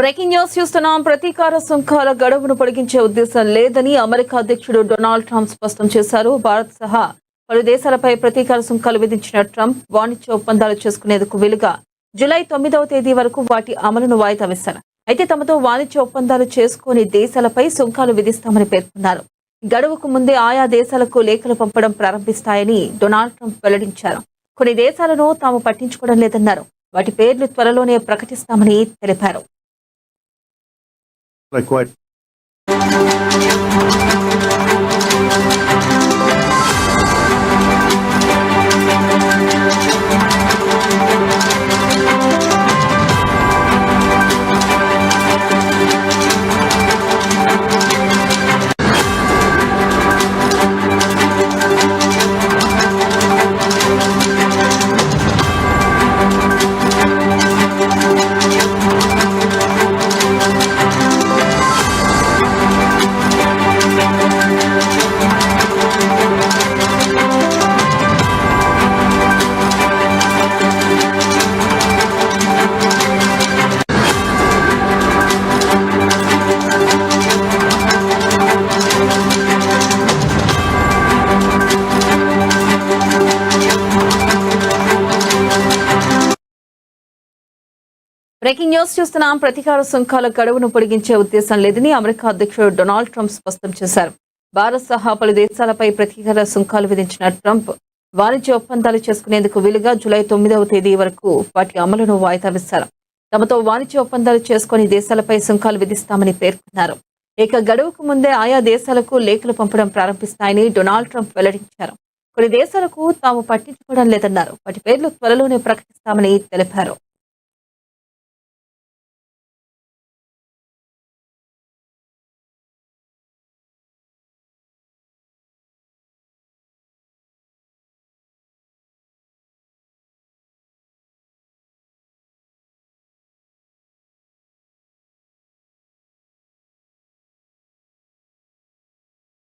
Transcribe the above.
Breaking news చూస్తున్నాం. ప్రతీకార సుంకాల గడువును పొడిగించే ఉద్దేశం లేదని అమెరికా అధ్యక్షుడు డొనాల్డ్ ట్రంప్ స్పష్టం చేశారు. భారత్ సహా పలు దేశాలపై ప్రతీకార సుంకాలు విధించిన ట్రంప్ వాణిజ్య ఒప్పందాలు చేసుకునేందుకు వీలుగా జూలై 9వ తేదీ వరకు వాటి అమలును వాయిదా వేశారు. అయితే తమతో వాణిజ్య ఒప్పందాలు చేసుకోని దేశాలపై సుంకాలు విధిస్తామని పేర్కొన్నారు. గడువుకు ముందే ఆయా దేశాలకు లేఖలు పంపడం ప్రారంభిస్తాయని డొనాల్డ్ ట్రంప్ వెల్లడించారు. కొన్ని దేశాలను తాము పట్టించుకోవడం లేదన్నారు. వాటి పేర్లు త్వరలోనే ప్రకటిస్తామని తెలిపారు. Like what? బ్రేకింగ్ న్యూస్ చూస్తున్నాం. ప్రతీకార సుంకాల గడువును పొడిగించే ఉద్దేశం లేదని అమెరికా అధ్యక్షుడు డొనాల్డ్ ట్రంప్ స్పష్టం చేశారు. భారత్ సహా పలు దేశాలపై ప్రతీకార సుంకాలు విధించిన ట్రంప్ వాణిజ్య ఒప్పందాలు చేసుకునేందుకు వీలుగా జూలై 9వ తేదీ వరకు వాటి అమలును వాయిదా వేశారు. తమతో వాణిజ్య ఒప్పందాలు చేసుకుని దేశాలపై సుంకాలు విధిస్తామని పేర్కొన్నారు. గడువుకు ముందే ఆయా దేశాలకు లేఖలు పంపడం ప్రారంభిస్తాయని డొనాల్డ్ ట్రంప్ వెల్లడించారు. కొన్ని దేశాలకు తాము పట్టించుకోవడం లేదన్నారు. వాటి పేర్లు త్వరలోనే ప్రకటిస్తామని తెలిపారు.